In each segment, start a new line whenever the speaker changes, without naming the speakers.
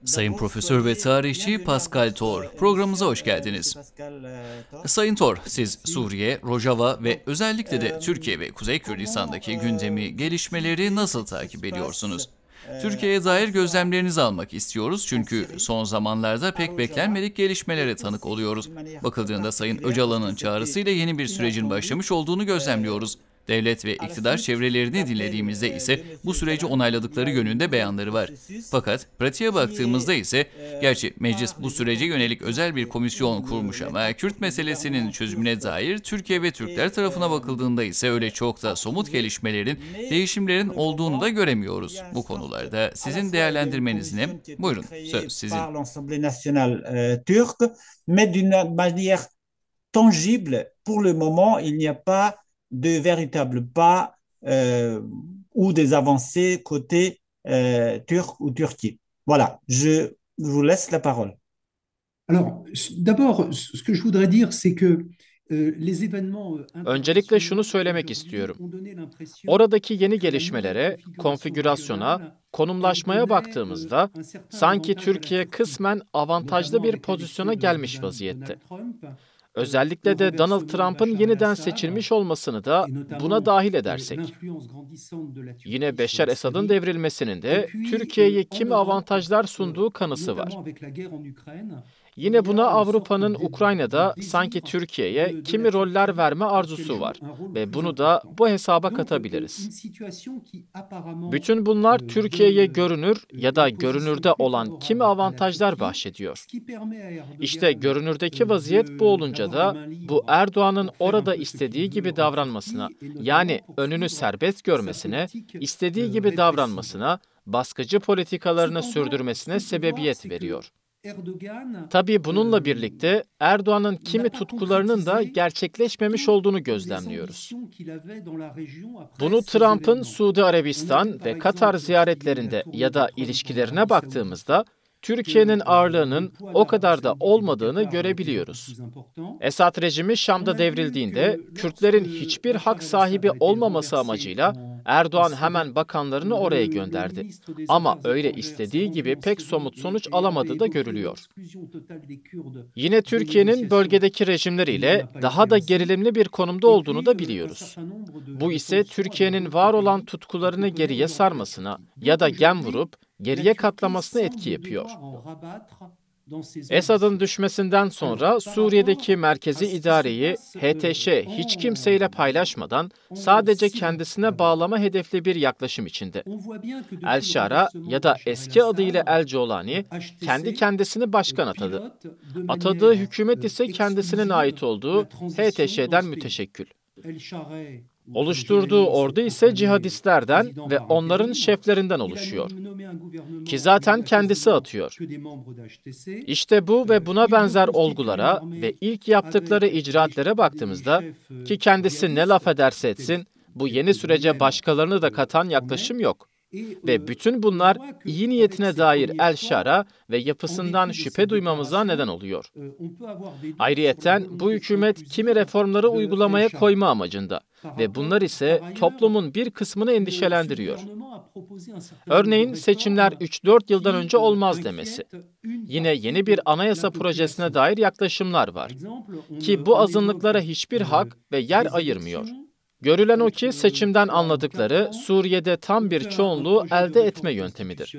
Sayın Profesör ve tarihçi Pascal Thor, programımıza hoş geldiniz. Sayın Thor, siz Suriye, Rojava ve özellikle de Türkiye ve Kuzey Kürdistan'daki gündemi, gelişmeleri nasıl takip ediyorsunuz? Türkiye'ye dair gözlemlerinizi almak istiyoruz çünkü son zamanlarda pek beklenmedik gelişmelere tanık oluyoruz. Bakıldığında Sayın Öcalan'ın çağrısıyla yeni bir sürecin başlamış olduğunu gözlemliyoruz. Devlet ve iktidar çevrelerini dinlediğimizde ise bu süreci onayladıkları yönünde beyanları var. Fakat pratiğe baktığımızda ise, gerçi meclis bu sürece yönelik özel bir komisyon kurmuş ama Kürt meselesinin çözümüne dair Türkiye ve Türkler tarafına bakıldığında ise öyle çok da somut gelişmelerin, değişimlerin olduğunu da göremiyoruz. Bu konularda sizin değerlendirmeniz ne? Buyurun, söz sizin.
Tangible. Pour le moment, il n'y a pas de véritable pas ou des avancées côté turc ou Turquie. Voilà, je vous laisse la parole.
Alors, d'abord, ce que je voudrais dire, c'est que les événements
Öncelikle şunu söylemek istiyorum. Oradaki yeni gelişmelere, konfigürasyona, konumlaşmaya baktığımızda sanki Türkiye kısmen avantajlı bir pozisyona gelmiş vaziyette. Özellikle de Donald Trump'ın yeniden seçilmiş olmasını da buna dahil edersek. Yine Beşar Esad'ın devrilmesinin de Türkiye'ye kimi avantajlar sunduğu kanısı var. Yine buna Avrupa'nın Ukrayna'da sanki Türkiye'ye kimi roller verme arzusu var ve bunu da bu hesaba katabiliriz. Bütün bunlar Türkiye'ye görünür ya da görünürde olan kimi avantajlar bahşediyor. İşte görünürdeki vaziyet bu olunca da bu Erdoğan'ın orada istediği gibi davranmasına, yani önünü serbest görmesine, istediği gibi davranmasına, baskıcı politikalarını sürdürmesine sebebiyet veriyor. Tabii bununla birlikte Erdoğan'ın kimi tutkularının da gerçekleşmemiş olduğunu gözlemliyoruz. Bunu Trump'ın Suudi Arabistan ve Katar ziyaretlerinde ya da ilişkilerine baktığımızda Türkiye'nin ağırlığının o kadar da olmadığını görebiliyoruz. Esad rejimi Şam'da devrildiğinde Kürtlerin hiçbir hak sahibi olmaması amacıyla Erdoğan hemen bakanlarını oraya gönderdi. Ama öyle istediği gibi pek somut sonuç alamadığı da görülüyor. Yine Türkiye'nin bölgedeki rejimleriyle daha da gerilimli bir konumda olduğunu da biliyoruz. Bu ise Türkiye'nin var olan tutkularını geriye sarmasına ya da gem vurup geriye katlamasına etki yapıyor. Esad'ın düşmesinden sonra Suriye'deki merkezi idareyi HTŞ hiç kimseyle paylaşmadan sadece kendisine bağlama hedefli bir yaklaşım içinde. El-Şara ya da eski adıyla El-Colani kendi kendisini başkan atadı. Atadığı hükümet ise kendisine ait olduğu HTŞ'den müteşekkil. Oluşturduğu ordu ise cihadistlerden ve onların şeflerinden oluşuyor. Ki zaten kendisi atıyor. İşte bu ve buna benzer olgulara ve ilk yaptıkları icraatlere baktığımızda, ki kendisi ne laf ederse etsin, bu yeni sürece başkalarını da katan yaklaşım yok. Ve bütün bunlar iyi niyetine dair El-Şara ve yapısından şüphe duymamıza neden oluyor. Ayrıyeten bu hükümet kimi reformları uygulamaya koyma amacında ve bunlar ise toplumun bir kısmını endişelendiriyor. Örneğin seçimler 3-4 yıldan önce olmaz demesi. Yine yeni bir anayasa projesine dair yaklaşımlar var. Ki bu azınlıklara hiçbir hak ve yer ayırmıyor. Görülen o ki seçimden anladıkları Suriye'de tam bir çoğunluğu elde etme yöntemidir.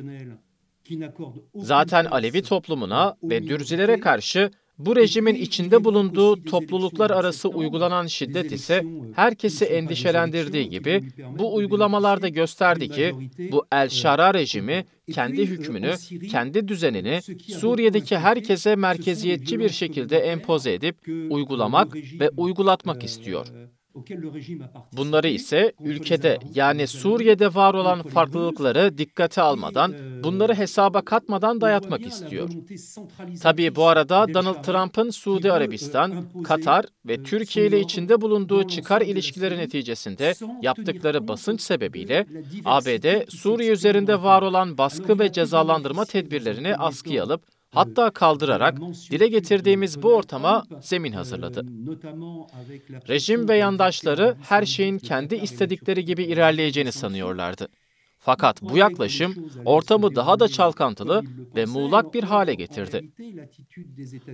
Zaten Alevi toplumuna ve Dürzilere karşı bu rejimin içinde bulunduğu topluluklar arası uygulanan şiddet ise herkesi endişelendirdiği gibi bu uygulamalarda gösterdi ki bu El-Şara rejimi kendi hükmünü, kendi düzenini Suriye'deki herkese merkeziyetçi bir şekilde empoze edip uygulamak ve uygulatmak istiyor. Bunları ise ülkede yani Suriye'de var olan farklılıkları dikkate almadan, bunları hesaba katmadan dayatmak istiyor. Tabii bu arada Donald Trump'ın Suudi Arabistan, Katar ve Türkiye ile içinde bulunduğu çıkar ilişkileri neticesinde yaptıkları basınç sebebiyle ABD, Suriye üzerinde var olan baskı ve cezalandırma tedbirlerini askıya alıp, hatta kaldırarak dile getirdiğimiz bu ortama zemin hazırladı. Rejim ve yandaşları her şeyin kendi istedikleri gibi ilerleyeceğini sanıyorlardı. Fakat bu yaklaşım ortamı daha da çalkantılı ve muğlak bir hale getirdi.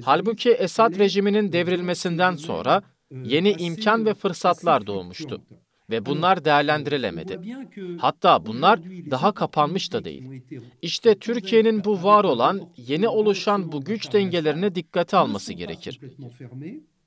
Halbuki Esad rejiminin devrilmesinden sonra yeni imkan ve fırsatlar doğmuştu ve bunlar değerlendirilemedi. Hatta bunlar daha kapanmış da değil. İşte Türkiye'nin bu var olan, yeni oluşan bu güç dengelerini dikkate alması gerekir.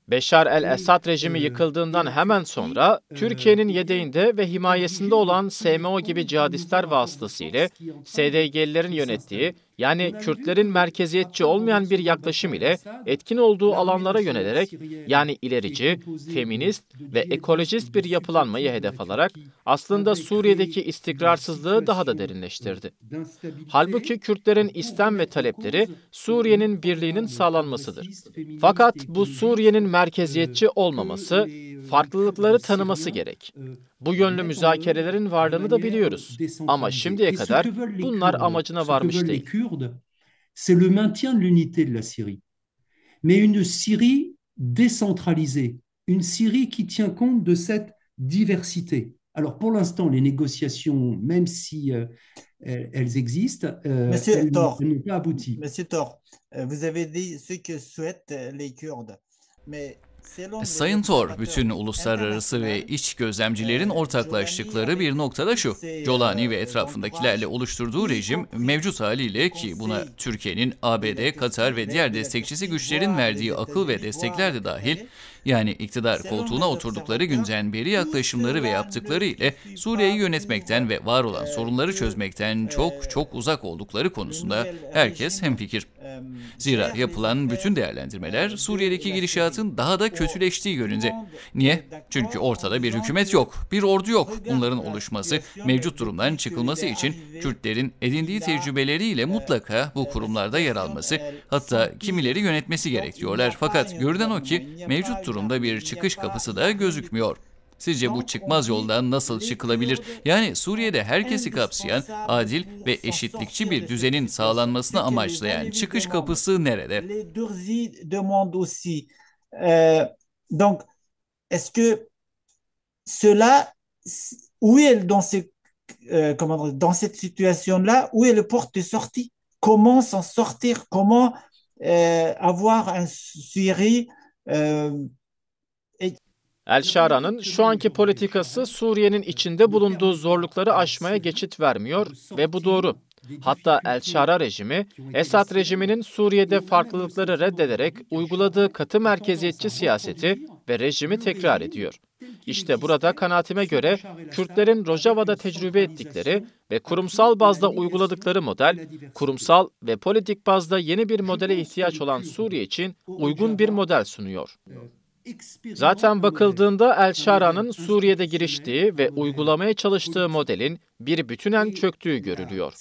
Beşar el-Esad rejimi yıkıldığından hemen sonra Türkiye'nin yedeğinde ve himayesinde olan SMO gibi cihadistler vasıtasıyla SDG'lilerin yönettiği, yani Kürtlerin merkeziyetçi olmayan bir yaklaşım ile etkin olduğu alanlara yönelerek, yani ilerici, feminist ve ekolojist bir yapılanmayı hedef alarak aslında Suriye'deki istikrarsızlığı daha da derinleştirdi. Halbuki Kürtlerin istem ve talepleri Suriye'nin birliğinin sağlanmasıdır. Fakat bu Suriye'nin merkeziyetçi olmaması, farklılıkları tanıması gerek. Bu yönlü müzakerelerin varlığını da biliyoruz. Ama şimdiye kadar bunlar amacına varmış değil.
C'est le maintien de l'unité de la Syrie. Mais une Syrie décentralisée, une Syrie qui tient compte de cette diversité. Alors pour l'instant, les négociations, même si elles existent, elles n'ont pas abouti.
Monsieur Tor, vous avez dit ce que souhaitent les Kurdes. Mais
Sayın Tor, bütün uluslararası ve iç gözlemcilerin ortaklaştıkları bir noktada şu: Jolani ve etrafındakilerle oluşturduğu rejim mevcut haliyle, ki buna Türkiye'nin, ABD, Katar ve diğer destekçisi güçlerin verdiği akıl ve destekler de dahil, yani iktidar koltuğuna oturdukları günden beri yaklaşımları ve yaptıkları ile Suriye'yi yönetmekten ve var olan sorunları çözmekten çok uzak oldukları konusunda herkes hemfikir. Zira yapılan bütün değerlendirmeler Suriye'deki gidişatın daha da kötüleştiği yönünde. Niye? Çünkü ortada bir hükümet yok, bir ordu yok. Bunların oluşması, mevcut durumdan çıkılması için Kürtlerin edindiği tecrübeleriyle mutlaka bu kurumlarda yer alması, hatta kimileri yönetmesi gerek diyorlar. Fakat görünen o ki mevcut durumda bir çıkış kapısı da gözükmüyor. Sizce bu çıkmaz yoldan nasıl çıkılabilir? Yani Suriye'de herkesi kapsayan, adil ve eşitlikçi bir düzenin sağlanmasını amaçlayan çıkış kapısı nerede?
Donc, est-ce que cela, où est dans ces, dans cette situation-là, où est le porte de sortie? Comment s'en sortir? Comment avoir un Syrie
El-Şara'nın şu anki politikası Suriye'nin içinde bulunduğu zorlukları aşmaya geçit vermiyor ve bu doğru. Hatta El-Şara rejimi, Esad rejiminin Suriye'de farklılıkları reddederek uyguladığı katı merkeziyetçi siyaseti ve rejimi tekrar ediyor. İşte burada kanaatime göre Kürtlerin Rojava'da tecrübe ettikleri ve kurumsal bazda uyguladıkları model, kurumsal ve politik bazda yeni bir modele ihtiyaç olan Suriye için uygun bir model sunuyor. Zaten bakıldığında El-Şara'nın Suriye'de giriştiği ve uygulamaya çalıştığı modelin bir bütünen çöktüğü görülüyor.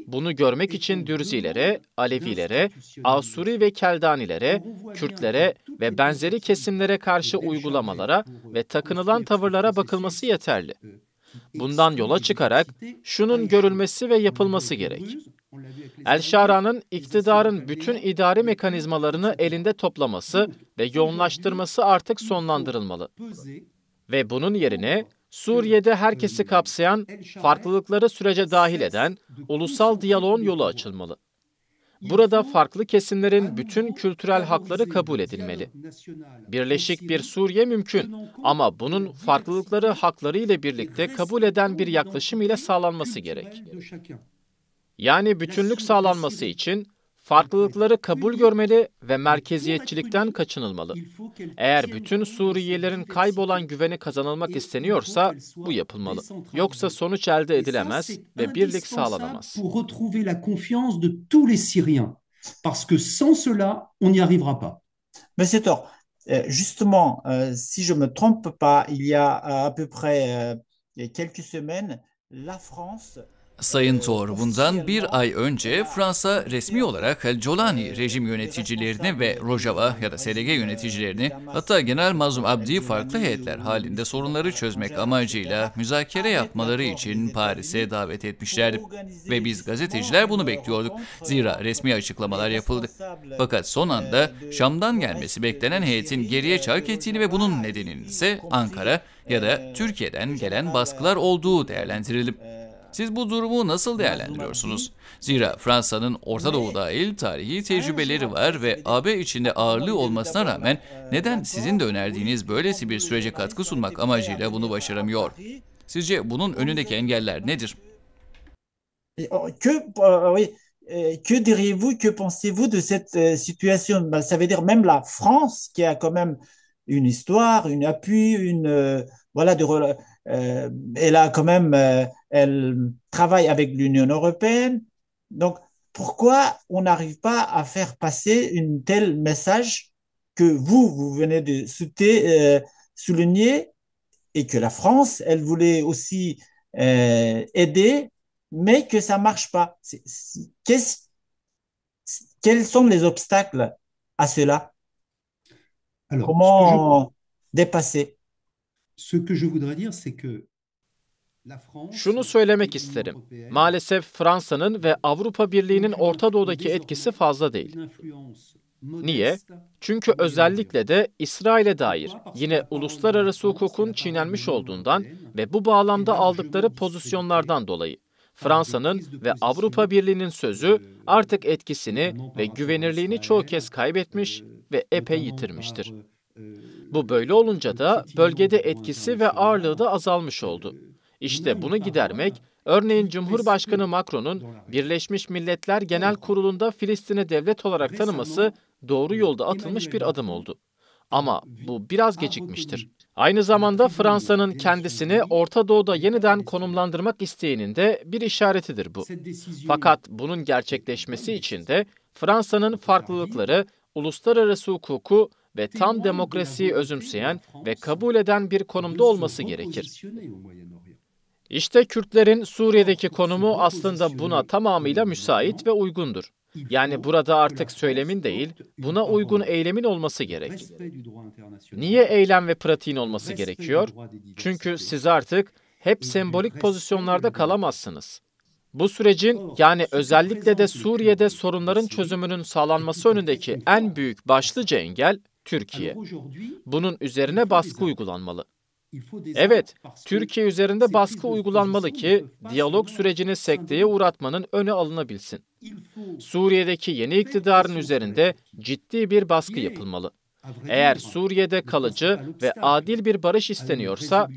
Bunu görmek için Dürzilere, Alevilere, Asuri ve Keldanilere, Kürtlere ve benzeri kesimlere karşı uygulamalara ve takınılan tavırlara bakılması yeterli. Bundan yola çıkarak şunun görülmesi ve yapılması gerek. El-Şara'nın iktidarın bütün idari mekanizmalarını elinde toplaması ve yoğunlaştırması artık sonlandırılmalı. Ve bunun yerine Suriye'de herkesi kapsayan, farklılıkları sürece dahil eden ulusal diyaloğun yolu açılmalı. Burada farklı kesimlerin bütün kültürel hakları kabul edilmeli. Birleşik bir Suriye mümkün ama bunun farklılıkları hakları ile birlikte kabul eden bir yaklaşım ile sağlanması gerek. Yani bütünlük sağlanması için farklılıkları kabul görmeli ve merkeziyetçilikten kaçınılmalı. Eğer bütün Suriyelilerin kaybolan güveni kazanılmak isteniyorsa bu yapılmalı. Yoksa sonuç elde edilemez ve birlik sağlanamaz.
Monsieur Tor, justement, si je me trompe pas, il y a à peu près quelques semaines, la France...
Sayın Tor, bundan bir ay önce Fransa resmi olarak El-Jolani rejim yöneticilerini ve Rojava ya da SDG yöneticilerini, hatta General Mazlum Abdi'yi farklı heyetler halinde sorunları çözmek amacıyla müzakere yapmaları için Paris'e davet etmişlerdi. Ve biz gazeteciler bunu bekliyorduk. Zira resmi açıklamalar yapıldı. Fakat son anda Şam'dan gelmesi beklenen heyetin geriye çark ettiğini ve bunun nedeninin ise Ankara ya da Türkiye'den gelen baskılar olduğu değerlendirildi. Siz bu durumu nasıl değerlendiriyorsunuz? Zira Fransa'nın Orta Doğu dahil tarihi tecrübeleri var ve AB içinde ağırlığı olmasına rağmen neden sizin de önerdiğiniz böylesi bir sürece katkı sunmak amacıyla bunu başaramıyor? Sizce bunun önündeki engeller nedir?
Oui, que diriez-vous, que pensez-vous de cette situation? Ben, ça veut dire même la France, qui a quand même une histoire, une appui, voilà, elle a quand même, elle travaille avec l'Union européenne. Donc, pourquoi on n'arrive pas à faire passer une tel message que vous venez de souligner et que la France, elle voulait aussi aider, mais que ça ne marche pas. Quels sont les obstacles à cela?
Alors,
Comment dépasser?
ce que je voudrais dire, c'est que la France,
Şunu söylemek isterim. Maalesef Fransa'nın ve Avrupa Birliği'nin Orta Doğu'daki etkisi fazla değil. Niye? Çünkü özellikle de İsrail'e dair yine uluslararası hukukun çiğnenmiş olduğundan ve bu bağlamda aldıkları pozisyonlardan dolayı Fransa'nın ve Avrupa Birliği'nin sözü artık etkisini ve güvenirliğini çoğu kez kaybetmiş ve epey yitirmiştir. Bu böyle olunca da bölgede etkisi ve ağırlığı da azalmış oldu. İşte bunu gidermek, örneğin Cumhurbaşkanı Macron'un Birleşmiş Milletler Genel Kurulu'nda Filistin'i devlet olarak tanıması doğru yolda atılmış bir adım oldu. Ama bu biraz gecikmiştir. Aynı zamanda Fransa'nın kendisini Orta Doğu'da yeniden konumlandırmak isteğinin de bir işaretidir bu. Fakat bunun gerçekleşmesi için de Fransa'nın farklılıkları, uluslararası hukuku ve tam demokrasiyi özümseyen ve kabul eden bir konumda olması gerekir. İşte Kürtlerin Suriye'deki konumu aslında buna tamamıyla müsait ve uygundur. Yani burada artık söylemin değil, buna uygun eylemin olması gerek. Niye eylem ve pratiğin olması gerekiyor? Çünkü siz artık hep sembolik pozisyonlarda kalamazsınız. Bu sürecin, yani özellikle de Suriye'de sorunların çözümünün sağlanması önündeki en büyük başlıca engel Türkiye. Bunun üzerine baskı uygulanmalı. Evet, Türkiye üzerinde baskı uygulanmalı ki diyalog sürecini sekteye uğratmanın önü alınabilsin. Suriye'deki yeni iktidarın üzerinde ciddi bir baskı yapılmalı. Eğer Suriye'de kalıcı ve adil bir barış isteniyorsa,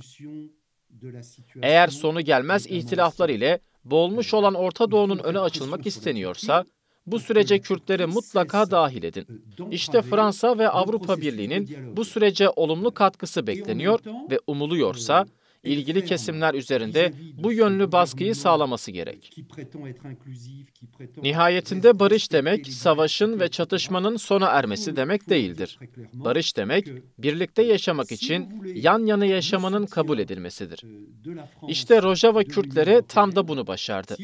eğer sonu gelmez ihtilaflar ile boğulmuş olan Orta Doğu'nun önü açılmak isteniyorsa, bu sürece Kürtleri mutlaka dahil edin. İşte Fransa ve Avrupa Birliği'nin bu sürece olumlu katkısı bekleniyor ve umuluyorsa, ilgili kesimler üzerinde bu yönlü baskıyı sağlaması gerek. Nihayetinde barış demek, savaşın ve çatışmanın sona ermesi demek değildir. Barış demek, birlikte yaşamak için yan yana yaşamanın kabul edilmesidir. İşte Rojava Kürtleri tam da bunu başardı.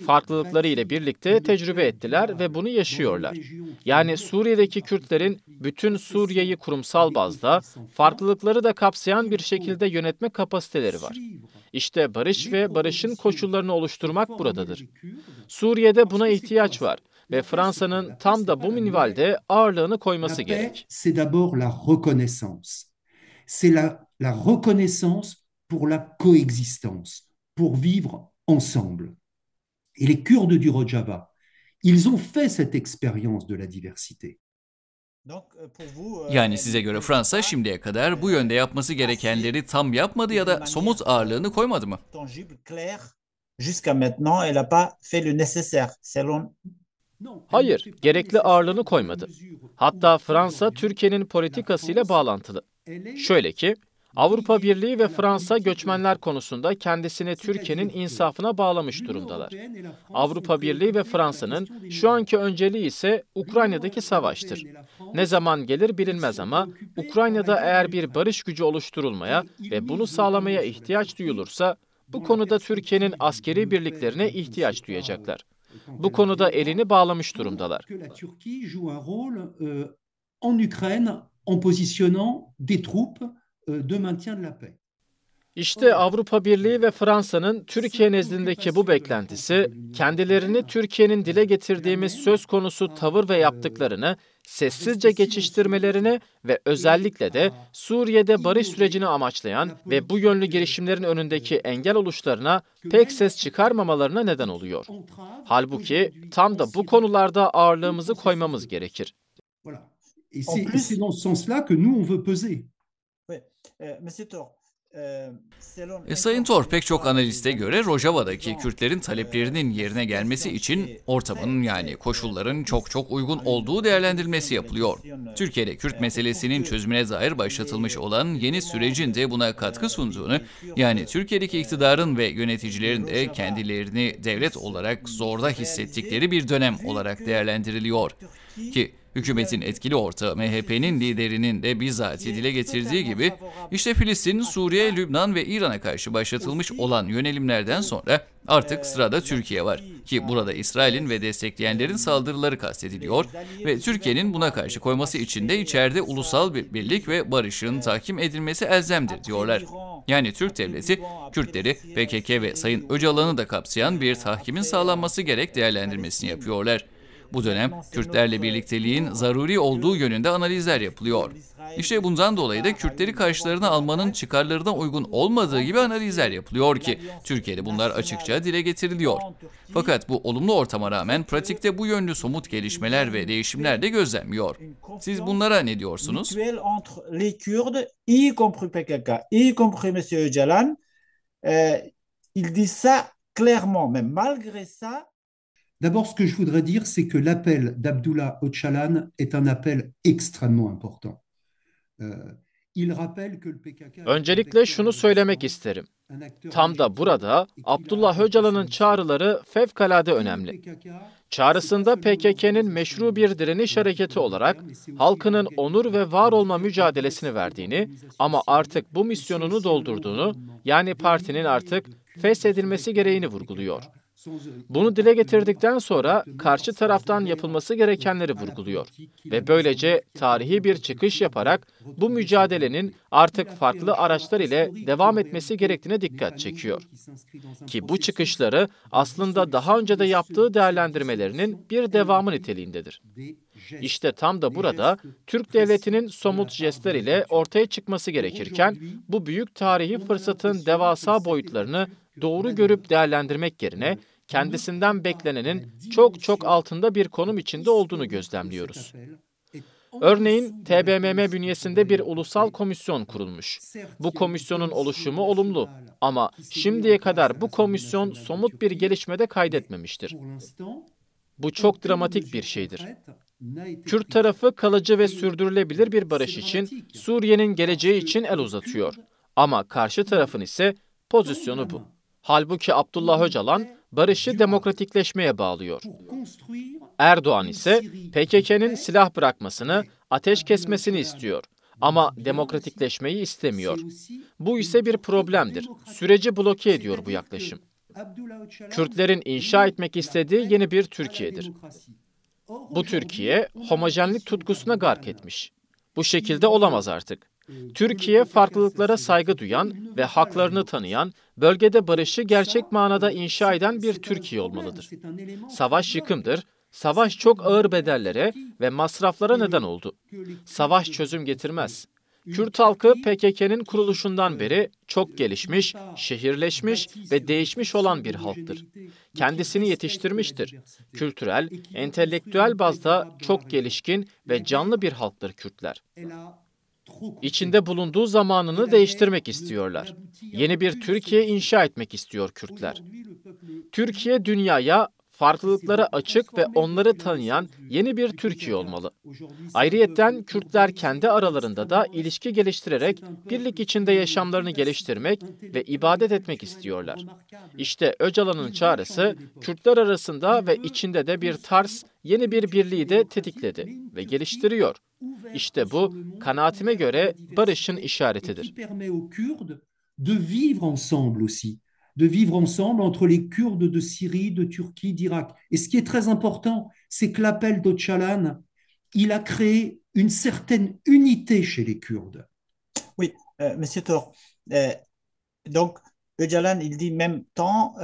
Farklılıkları ile birlikte tecrübe ettiler ve bunu yaşıyorlar. Yani Suriye'deki Kürtlerin bütün Suriye'yi kurumsal bazda, farklılıkları da kapsayan bir şekilde yönetme kapasiteleri var. İşte barış ve barışın koşullarını oluşturmak buradadır. Suriye'de buna ihtiyaç var ve Fransa'nın tam da bu minvalde ağırlığını koyması gerek.
C'est d'abord la reconnaissance. C'est la reconnaissance pour la coexistence, pour vivre ensemble. Et les Kurdes du Rojava, ils ont fait cette expérience de la diversité.
Yani size göre Fransa şimdiye kadar bu yönde yapması gerekenleri tam yapmadı ya da somut ağırlığını koymadı mı?
Jusqu'à maintenant, elle n'a pas fait le nécessaire, selon.
Hayır, gerekli ağırlığını koymadı. Hatta Fransa, Türkiye'nin politikasıyla bağlantılı. Şöyle ki, Avrupa Birliği ve Fransa göçmenler konusunda kendisini Türkiye'nin insafına bağlamış durumdalar. Avrupa Birliği ve Fransa'nın şu anki önceliği ise Ukrayna'daki savaştır. Ne zaman gelir bilinmez ama Ukrayna'da eğer bir barış gücü oluşturulmaya ve bunu sağlamaya ihtiyaç duyulursa, bu konuda Türkiye'nin askeri birliklerine ihtiyaç duyacaklar. Bu konuda elini bağlamış durumdalar.
En Ukraine, en positionnant des troupes de maintien de la paix.
İşte Avrupa Birliği ve Fransa'nın Türkiye nezdindeki bu beklentisi, kendilerini Türkiye'nin dile getirdiğimiz söz konusu tavır ve yaptıklarını sessizce geçiştirmelerini ve özellikle de Suriye'de barış sürecini amaçlayan ve bu yönlü girişimlerin önündeki engel oluşlarına pek ses çıkarmamalarına neden oluyor. Halbuki tam da bu konularda ağırlığımızı koymamız gerekir.
Voilà. Et c'est dans ce sens-là que nous, on veut peser.
Oui, Monsieur Tor,
Sayın Tor, pek çok analiste göre Rojava'daki Kürtlerin taleplerinin yerine gelmesi için ortamın yani koşulların çok çok uygun olduğu değerlendirilmesi yapılıyor. Türkiye'de Kürt meselesinin çözümüne dair başlatılmış olan yeni sürecin de buna katkı sunduğunu, yani Türkiye'deki iktidarın ve yöneticilerin de kendilerini devlet olarak zorda hissettikleri bir dönem olarak değerlendiriliyor. Ki hükümetin etkili ortağı MHP'nin liderinin de bizzati dile getirdiği gibi, işte Filistin, Suriye, Lübnan ve İran'a karşı başlatılmış olan yönelimlerden sonra artık sırada Türkiye var. Ki burada İsrail'in ve destekleyenlerin saldırıları kastediliyor ve Türkiye'nin buna karşı koyması için de içeride ulusal bir birlik ve barışın tahkim edilmesi elzemdir diyorlar. Yani Türk devleti, Kürtleri, PKK ve Sayın Öcalan'ı da kapsayan bir tahkimin sağlanması gerek değerlendirmesini yapıyorlar. Bu dönem Kürtlerle birlikteliğin zaruri olduğu yönünde analizler yapılıyor. İşte bundan dolayı da Kürtleri karşılarına almanın çıkarlarına uygun olmadığı gibi analizler yapılıyor ki Türkiye'de bunlar açıkça dile getiriliyor. Fakat bu olumlu ortama rağmen pratikte bu yönlü somut gelişmeler ve değişimler de gözlenmiyor. Siz bunlara ne diyorsunuz?
Entre les Kurdes, y compris PKK, y compris Monsieur Öcalan, il dit ça clairement, mais malgré ça.
D'abord, ce que je voudrais dire, c'est que l'appel d'Abdullah Öcalan est un appel extrêmement important.
Öncelikle şunu söylemek isterim. Tam da burada Abdullah Öcalan'ın çağrıları fevkalade önemli. Çağrısında PKK'nın meşru bir direniş hareketi olarak halkının onur ve var olma mücadelesini verdiğini ama artık bu misyonunu doldurduğunu, yani partinin artık feshedilmesi gereğini vurguluyor. Bunu dile getirdikten sonra karşı taraftan yapılması gerekenleri vurguluyor ve böylece tarihi bir çıkış yaparak bu mücadelenin artık farklı araçlar ile devam etmesi gerektiğine dikkat çekiyor. Ki bu çıkışları aslında daha önce de yaptığı değerlendirmelerinin bir devamı niteliğindedir. İşte tam da burada Türk devletinin somut jestler ile ortaya çıkması gerekirken bu büyük tarihi fırsatın devasa boyutlarını doğru görüp değerlendirmek yerine kendisinden beklenenin çok çok altında bir konum içinde olduğunu gözlemliyoruz. Örneğin TBMM bünyesinde bir ulusal komisyon kurulmuş. Bu komisyonun oluşumu olumlu ama şimdiye kadar bu komisyon somut bir gelişmede kaydetmemiştir. Bu çok dramatik bir şeydir. Kürt tarafı kalıcı ve sürdürülebilir bir barış için, Suriye'nin geleceği için el uzatıyor. Ama karşı tarafın ise pozisyonu bu. Halbuki Abdullah Öcalan barışı demokratikleşmeye bağlıyor. Erdoğan ise PKK'nın silah bırakmasını, ateş kesmesini istiyor. Ama demokratikleşmeyi istemiyor. Bu ise bir problemdir. Süreci bloke ediyor bu yaklaşım. Kürtlerin inşa etmek istediği yeni bir Türkiye'dir. Bu Türkiye, homojenlik tutkusuna gark etmiş. Bu şekilde olamaz artık. Türkiye, farklılıklara saygı duyan ve haklarını tanıyan, bölgede barışı gerçek manada inşa eden bir Türkiye olmalıdır. Savaş yıkımdır, savaş çok ağır bedellere ve masraflara neden oldu. Savaş çözüm getirmez. Kürt halkı PKK'nın kuruluşundan beri çok gelişmiş, şehirleşmiş ve değişmiş olan bir halktır. Kendisini yetiştirmiştir. Kültürel, entelektüel bazda çok gelişkin ve canlı bir halktır Kürtler. İçinde bulunduğu zamanını değiştirmek istiyorlar. Yeni bir Türkiye inşa etmek istiyor Kürtler. Türkiye dünyaya farklılıklara açık ve onları tanıyan yeni bir Türkiye olmalı. Ayrıyetten Kürtler kendi aralarında da ilişki geliştirerek birlik içinde yaşamlarını geliştirmek ve ibadet etmek istiyorlar. İşte Öcalan'ın çağrısı Kürtler arasında ve içinde de bir tarz, yeni bir birliği de tetikledi ve geliştiriyor. İşte bu kanaatime göre barışın işaretidir.
De vivre ensemble entre les Kurdes de Syrie, de Turquie, d'Irak. Et ce qui est très important, c'est que l'appel d'Öcalan, il a créé une certaine unité chez les Kurdes.
Oui, Monsieur Tor, Donc, Öcalan, il dit même temps,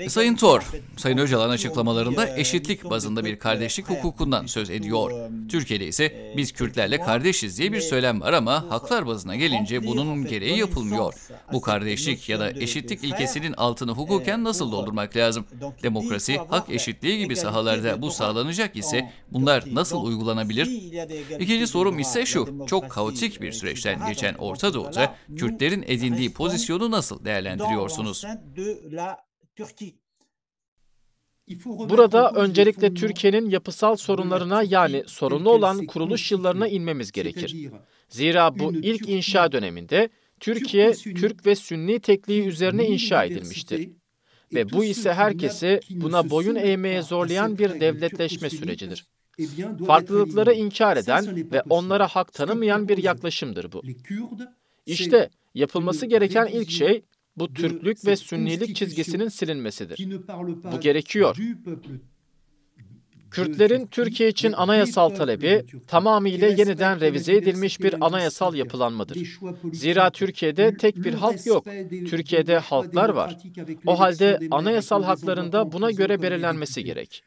Sayın Tor, Sayın Öcalan açıklamalarında eşitlik bazında bir kardeşlik hukukundan söz ediyor. Türkiye'de ise biz Kürtlerle kardeşiz diye bir söylem var ama haklar bazına gelince bunun gereği yapılmıyor. Bu kardeşlik ya da eşitlik ilkesinin altını hukuken nasıl doldurmak lazım? Demokrasi, hak eşitliği gibi sahalarda bu sağlanacak ise bunlar nasıl uygulanabilir? İkinci sorum ise şu, çok kaotik bir süreçten geçen Orta Doğu'da Kürtlerin edindiği pozisyonu nasıl değerlendiriyorsunuz?
Burada öncelikle Türkiye'nin yapısal sorunlarına yani sorunlu olan kuruluş yıllarına inmemiz gerekir. Zira bu ilk inşa döneminde Türkiye, Türk ve Sünni tekliği üzerine inşa edilmiştir. Ve bu ise herkesi buna boyun eğmeye zorlayan bir devletleşme sürecidir. Farklılıkları inkar eden ve onlara hak tanımayan bir yaklaşımdır bu. İşte yapılması gereken ilk şey bu Türklük ve Sünnilik çizgisinin silinmesidir. Bu gerekiyor. Kürtlerin Türkiye için anayasal talebi tamamıyla yeniden revize edilmiş bir anayasal yapılanmadır. Zira Türkiye'de tek bir halk yok. Türkiye'de halklar var. O halde anayasal haklarında buna göre belirlenmesi gerek.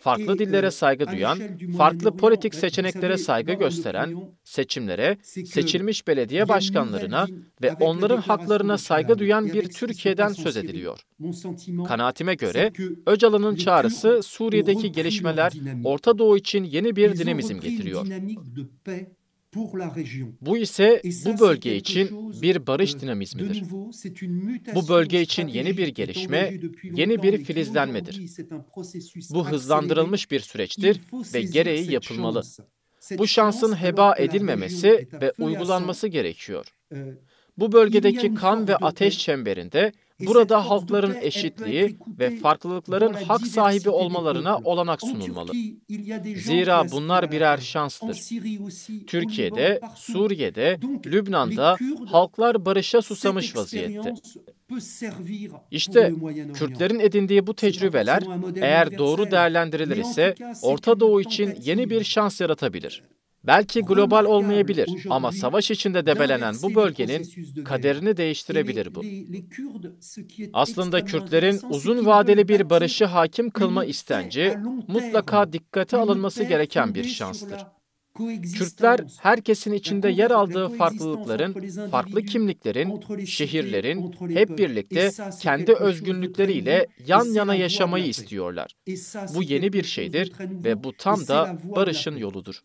Farklı dillere saygı duyan, farklı politik seçeneklere saygı gösteren, seçimlere, seçilmiş belediye başkanlarına ve onların haklarına saygı duyan bir Türkiye'den söz ediliyor. Kanaatime göre Öcalan'ın çağrısı Suriye'deki gelişmeler Orta Doğu için yeni bir dinamizm getiriyor. Bu ise bu bölge için bir barış dinamizmidir. Bu bölge için yeni bir gelişme, yeni bir filizlenmedir. Bu hızlandırılmış bir süreçtir ve gereği yapılmalı. Bu şansın heba edilmemesi ve uygulanması gerekiyor. Bu bölgedeki kan ve ateş çemberinde burada halkların eşitliği ve farklılıkların hak sahibi olmalarına olanak sunulmalı. Zira bunlar birer şanstır. Türkiye'de, Suriye'de, Lübnan'da halklar barışa susamış vaziyette. İşte Kürtlerin edindiği bu tecrübeler eğer doğru değerlendirilir ise Orta Doğu için yeni bir şans yaratabilir. Belki global olmayabilir ama savaş içinde debelenen bu bölgenin kaderini değiştirebilir bu. Aslında Kürtlerin uzun vadeli bir barışı hakim kılma istenci mutlaka dikkate alınması gereken bir şanstır. Kürtler, herkesin içinde yer aldığı farklılıkların, farklı kimliklerin, şehirlerin hep birlikte kendi özgünlükleriyle yan yana yaşamayı istiyorlar. Bu yeni bir şeydir ve bu tam da barışın yoludur.